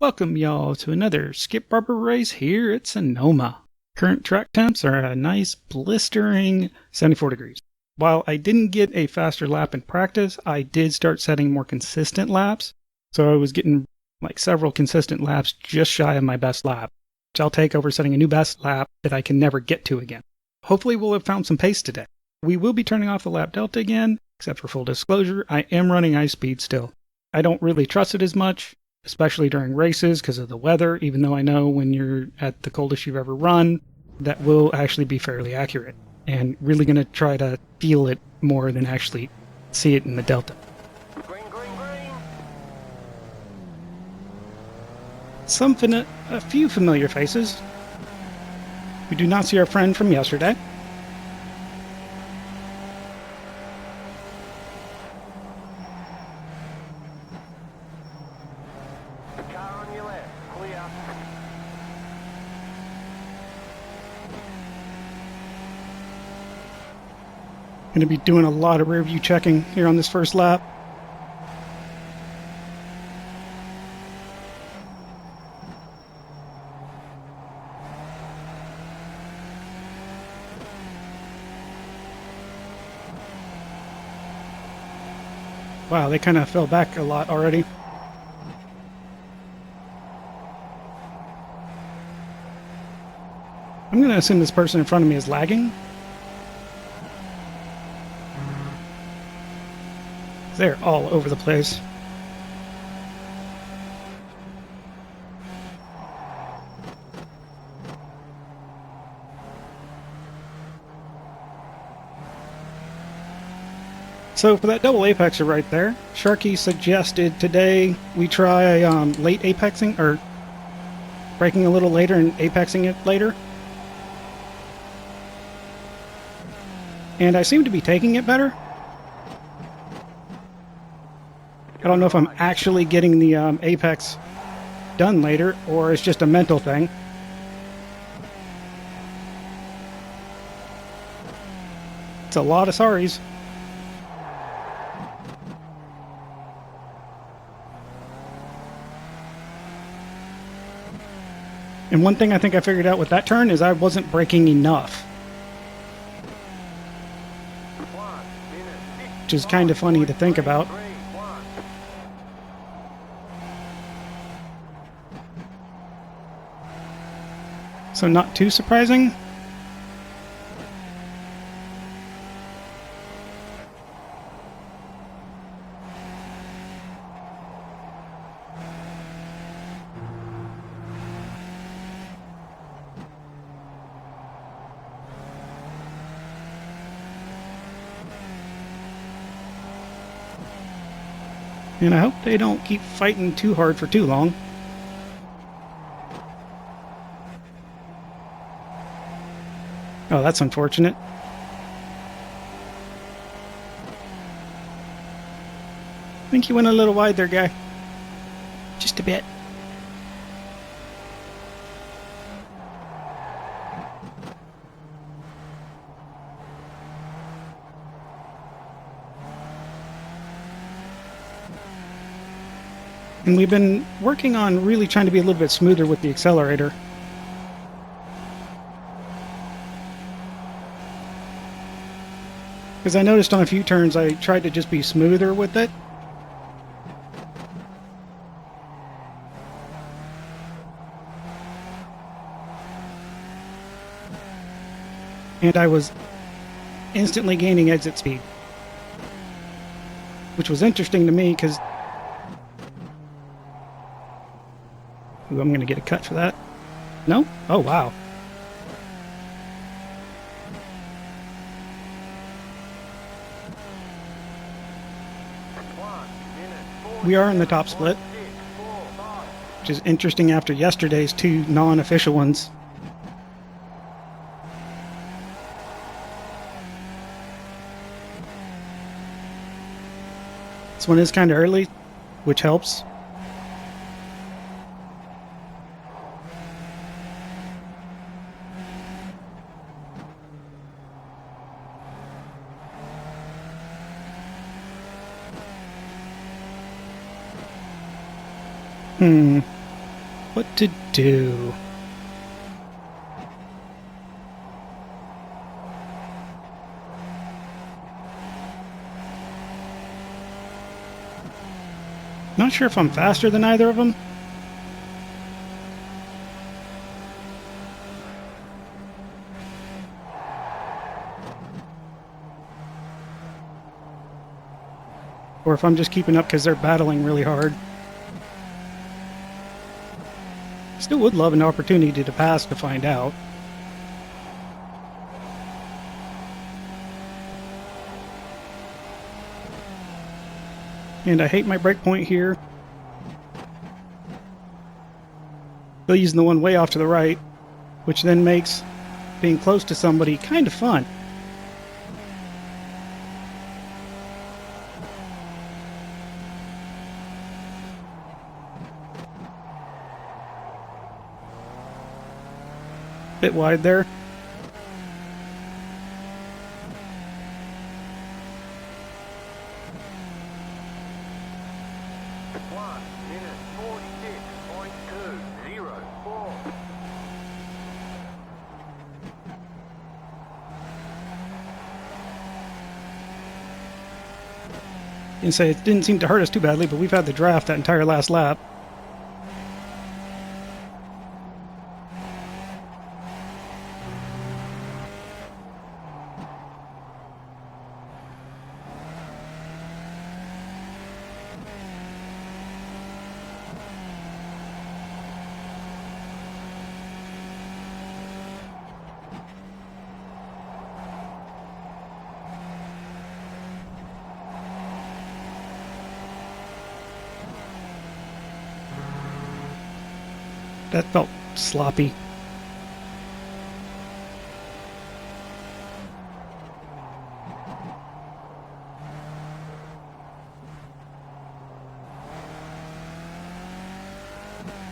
Welcome y'all to another Skip Barber race here at Sonoma. Current track temps are a nice blistering 74 degrees. While I didn't get a faster lap in practice, I did start setting more consistent laps. So I was getting like several consistent laps just shy of my best lap, which I'll take over setting a new best lap that I can never get to again. Hopefully we'll have found some pace today. We will be turning off the lap delta again, except for full disclosure, I am running ice speed still. I don't really trust it as much, especially during races because of the weather, even though I know when you're at the coldest you've ever run, that will actually be fairly accurate. And really going to try to feel it more than actually see it in the delta. Green, green, green. A few familiar faces. We do not see our friend from yesterday. Car on your left, clear. Going to be doing a lot of rear view checking here on this first lap. Wow, they kind of fell back a lot already. I'm going to assume this person in front of me is lagging. They're all over the place. So for that double apexer right there, Sharky suggested today we try late apexing, or braking a little later and apexing it later. And I seem to be taking it better. I don't know if I'm actually getting the apex done later, or it's just a mental thing. It's a lot of sorries. And one thing I think I figured out with that turn is I wasn't braking enough. Which is kind of funny to think about. So not too surprising. And I hope they don't keep fighting too hard for too long. Oh, that's unfortunate. I think you went a little wide there, guy. Just a bit. And we've been working on really trying to be a little bit smoother with the accelerator. Because I noticed on a few turns I tried to just be smoother with it. And I was instantly gaining exit speed. Which was interesting to me because... Ooh, I'm going to get a cut for that. No? Oh, wow. We are in the top split, which is interesting after yesterday's two non-official ones. This one is kind of early, which helps. what to do. Not sure if I'm faster than either of them. Or if I'm just keeping up because they're battling really hard. Still would love an opportunity to pass to find out. And I hate my breakpoint here. Still using the one way off to the right, which then makes being close to somebody kind of fun. Bit wide there. And say it didn't seem to hurt us too badly, but we've had the draft that entire last lap. That felt sloppy.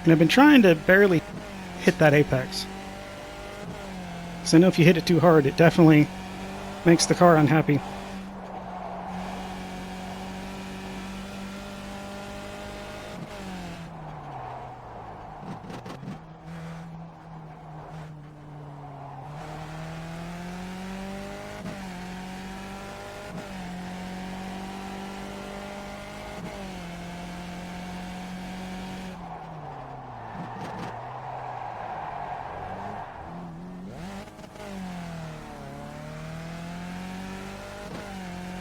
And I've been trying to barely hit that apex. Because I know if you hit it too hard, it definitely makes the car unhappy.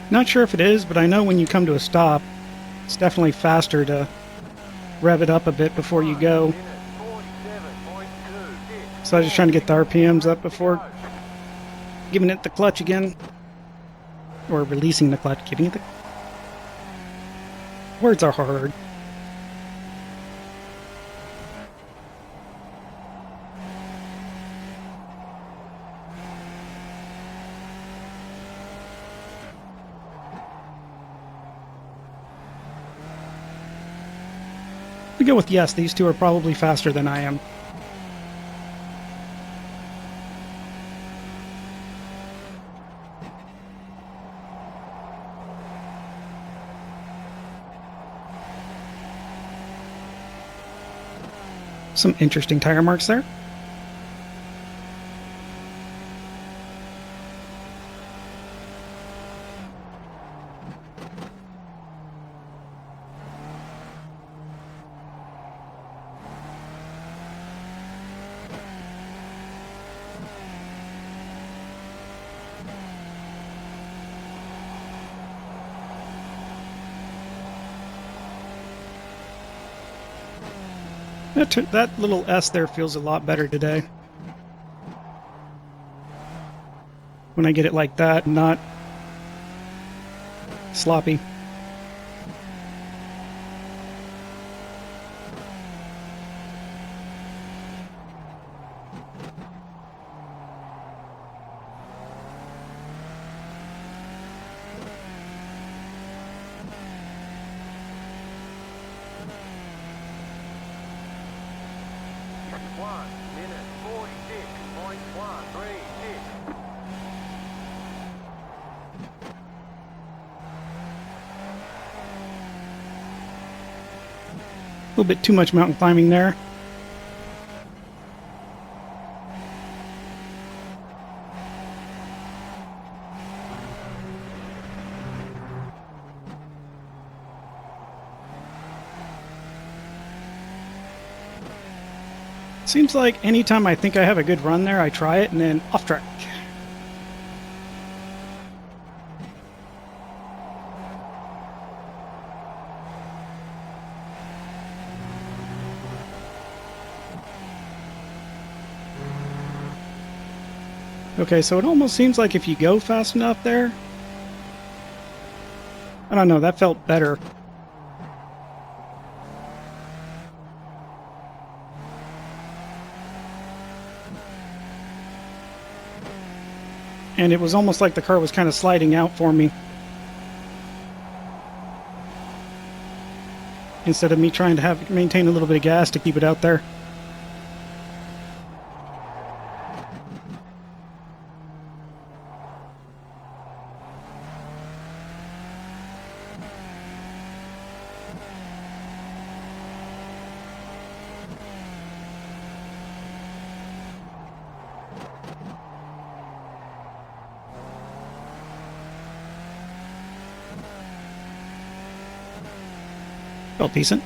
Not sure if it is, but I know when you come to a stop, it's definitely faster to rev it up a bit before you go. So I was just trying to get the RPMs up before giving it the clutch again. Or releasing the clutch, giving it the... Words are hard. We go with yes, these two are probably faster than I am. Some interesting tire marks there. That little S there feels a lot better today. When I get it like that, not sloppy. A little bit too much mountain climbing there. Seems like anytime I think I have a good run there, I try it and then off track. Okay, so it almost seems like if you go fast enough there... I don't know, that felt better. And it was almost like the car was kind of sliding out for me. Instead of me trying to maintain a little bit of gas to keep it out there. Felt decent.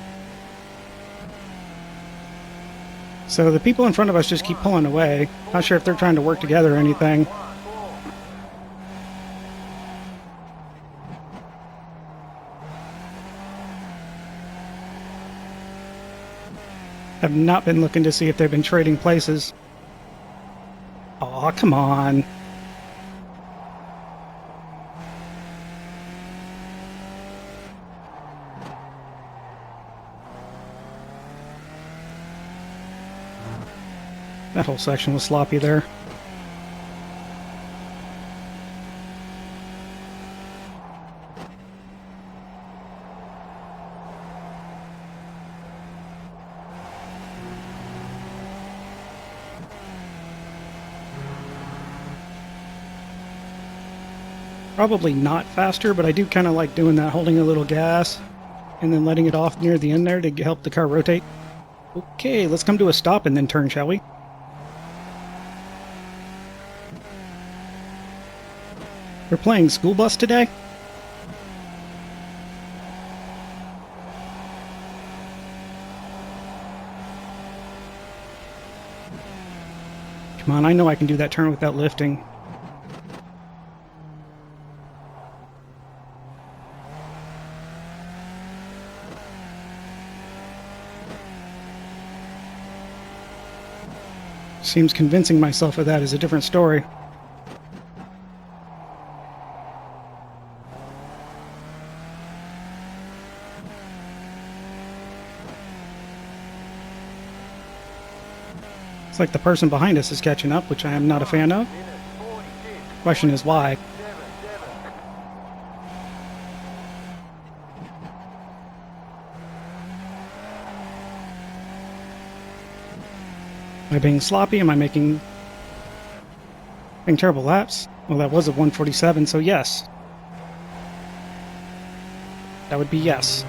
So the people in front of us just keep pulling away. Not sure if they're trying to work together or anything. Have not been looking to see if they've been trading places. Aw, come on. That whole section was sloppy there. Probably not faster, but I do kind of like doing that, holding a little gas and then letting it off near the end there to help the car rotate. Okay, let's come to a stop and then turn, shall we? We're playing school bus today? Come on, I know I can do that turn without lifting. Seems convincing myself of that is a different story. It's like the person behind us is catching up, which I am not a fan of. Question is why. Am I being sloppy? Am I making terrible laps? Well, that was a 147, so yes. That would be yes.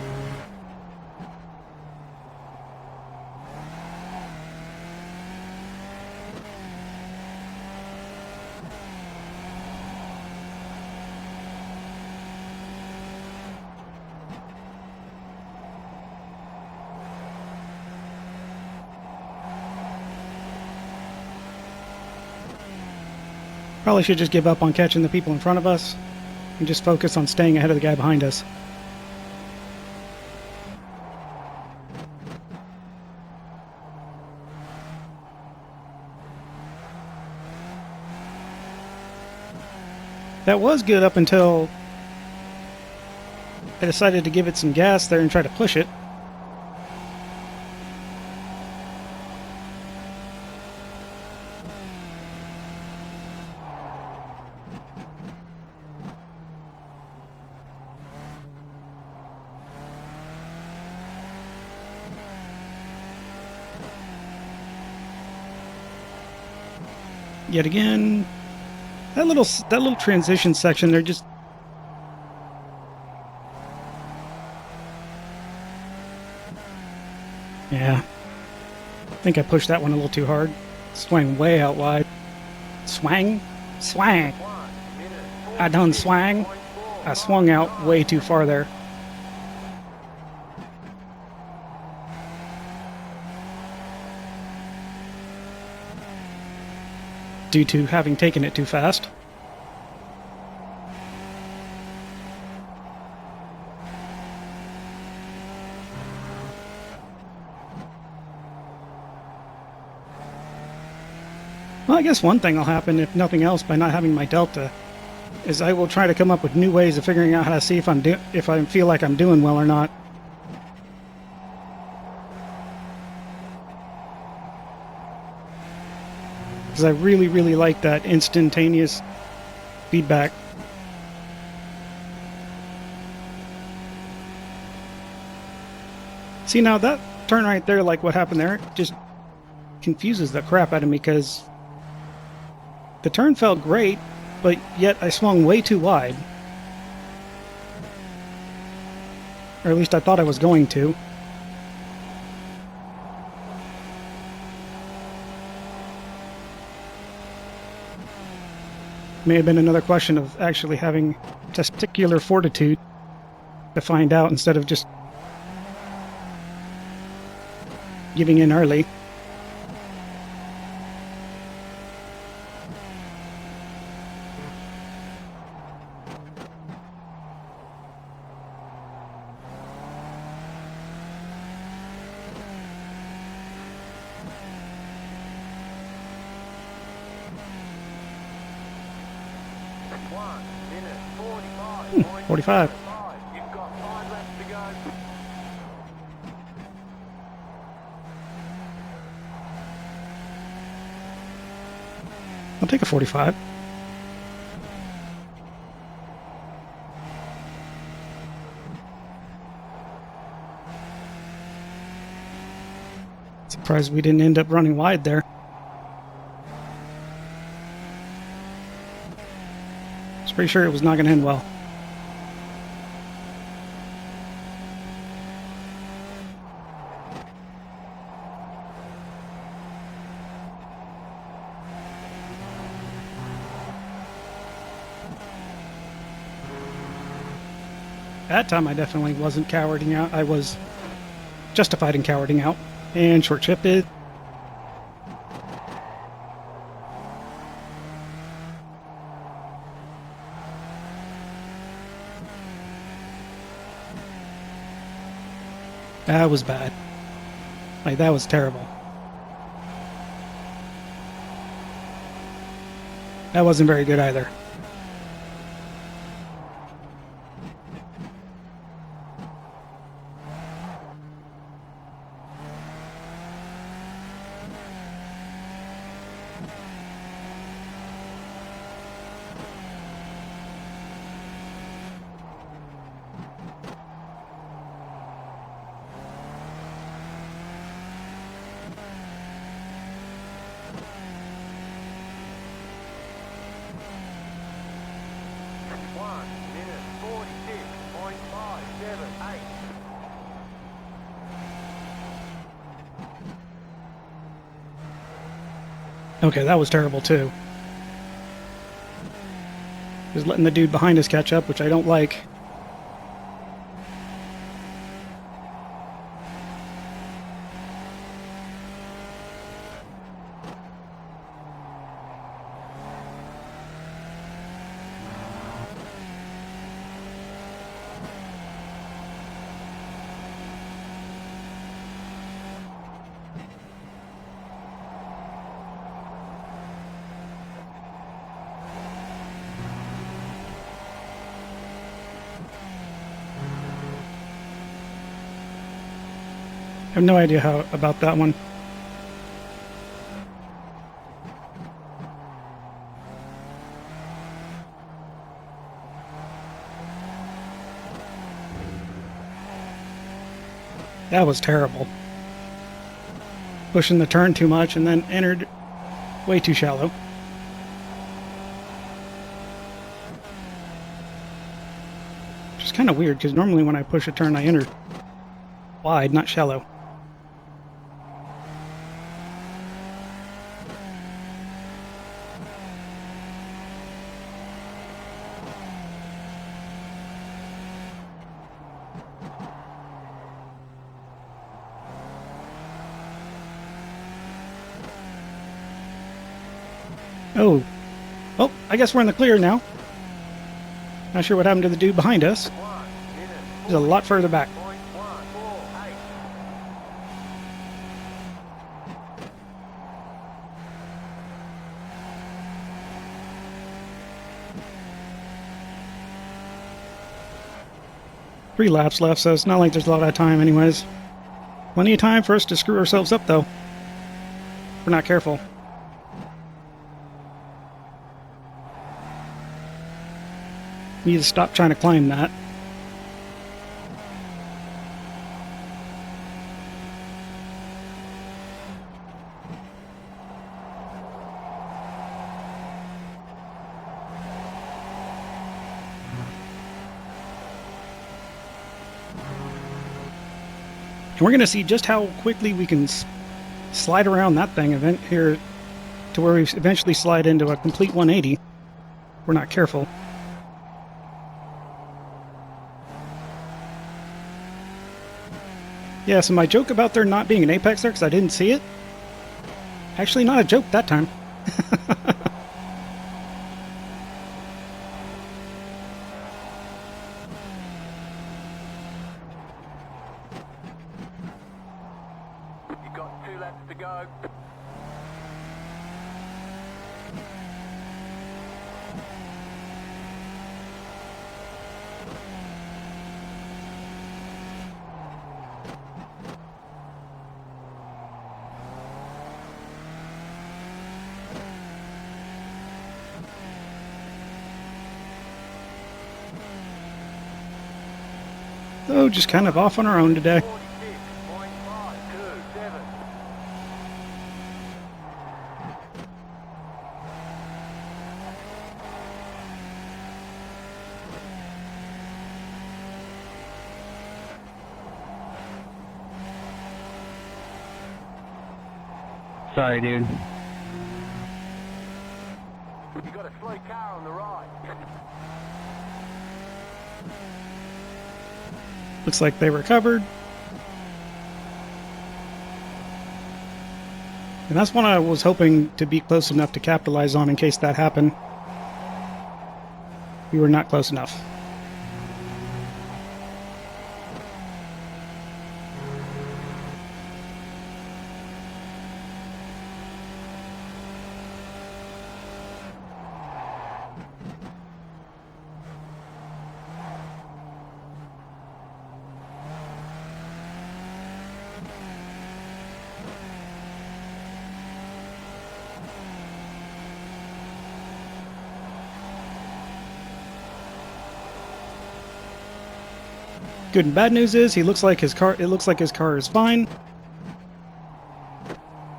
Probably should just give up on catching the people in front of us and just focus on staying ahead of the guy behind us. That was good up until I decided to give it some gas there and try to push it. Yet again, that little transition section, they're just... Yeah. I think I pushed that one a little too hard. Swang way out wide. Swang? Swang! I done swang. I swung out way too far there. due to having taken it too fast. Well, I guess one thing will happen, if nothing else, by not having my Delta, is I will try to come up with new ways of figuring out how to see if I feel like I'm doing well or not. Because I really, really like that instantaneous feedback. See, now that turn right there, like what happened there, just confuses the crap out of me, because the turn felt great, but yet I swung way too wide. Or at least I thought I was going to. May have been another question of actually having testicular fortitude to find out instead of just giving in early. One minute, 45. 45. You've got 5 laps to go. I'll take a 45. Surprised we didn't end up running wide there. I was pretty sure it was not going to end well. That time I definitely wasn't cowarding out. I was justified in cowarding out. And short shifted. That was bad. Like, that was terrible. That wasn't very good either. Okay, that was terrible too. Just letting the dude behind us catch up, which I don't like. I have no idea how about that one. That was terrible. Pushing the turn too much and then entered way too shallow. Which is kind of weird, because normally when I push a turn I enter wide, not shallow. Oh. Oh, I guess we're in the clear now. Not sure what happened to the dude behind us. 1 minute He's a lot further back. 40.148. Three laps left, so it's not like there's a lot of time anyways. Plenty of time for us to screw ourselves up, though. If we're not careful. We need to stop trying to climb that. And we're going to see just how quickly we can slide around that thing event here to where we eventually slide into a complete 180. We're not careful. Yeah, so my joke about there not being an apex there because I didn't see it, actually not a joke that time. You got 2 laps to go. So just kind of off on our own today. 46.527. Sorry, dude. You got a slow car on the right. Looks like they recovered. And that's one I was hoping to be close enough to capitalize on in case that happened. We were not close enough. Good and bad news is it looks like his car is fine.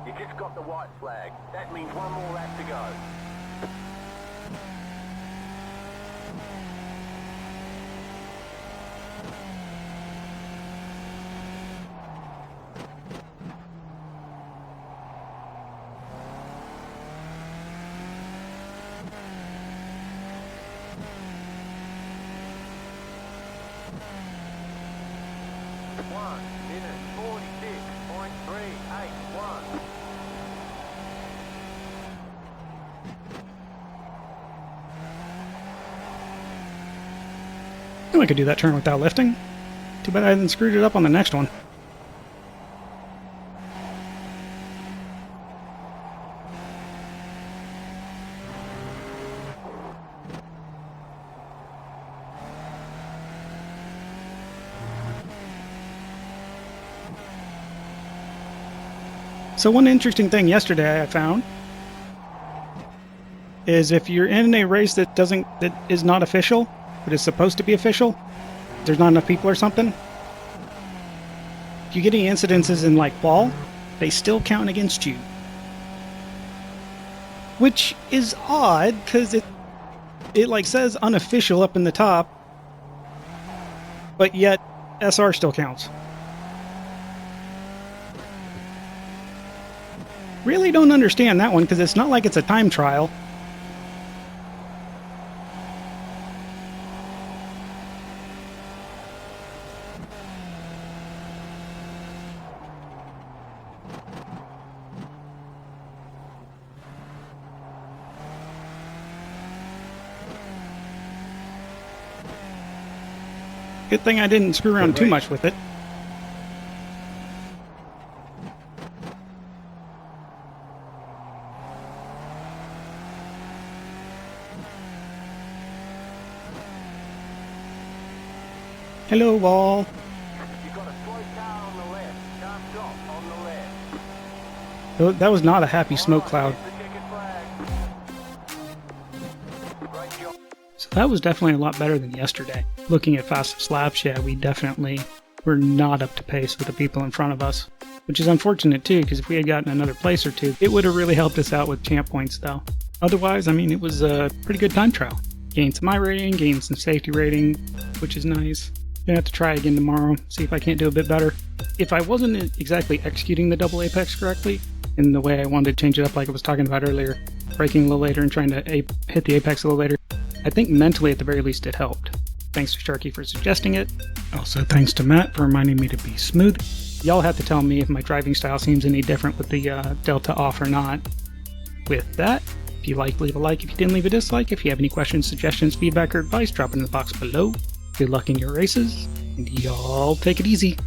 You just got the white flag. That means 1 more lap to go. One minute 46.381. Oh, I could do that turn without lifting. Too bad I hadn't screwed it up on the next one. So one interesting thing yesterday I found is if you're in a race that is not official, but is supposed to be official, there's not enough people or something. If you get any incidences in like qual, they still count against you. Which is odd because it like says unofficial up in the top, but yet SR still counts. Really don't understand that one because it's not like it's a time trial. Good thing I didn't screw around too much with it. Hello, wall. You've got a slight car on the left. Can't stop on the left. That was not a happy smoke cloud. The checkered flag. Great job. So that was definitely a lot better than yesterday. Looking at fastest laps, yeah, we definitely were not up to pace with the people in front of us. Which is unfortunate too, because if we had gotten another place or two, it would have really helped us out with champ points though. Otherwise, I mean, it was a pretty good time trial. Gained some iRating, gained some safety rating, which is nice. Gonna have to try again tomorrow, see if I can't do a bit better. If I wasn't exactly executing the double apex correctly, in the way I wanted to change it up like I was talking about earlier, braking a little later and trying to hit the apex a little later, I think mentally at the very least it helped. Thanks to Sharky for suggesting it. Also thanks to Matt for reminding me to be smooth. Y'all have to tell me if my driving style seems any different with the Delta off or not. With that, if you liked, leave a like. If you didn't, leave a dislike. If you have any questions, suggestions, feedback, or advice, drop it in the box below. Good luck in your races, and y'all take it easy.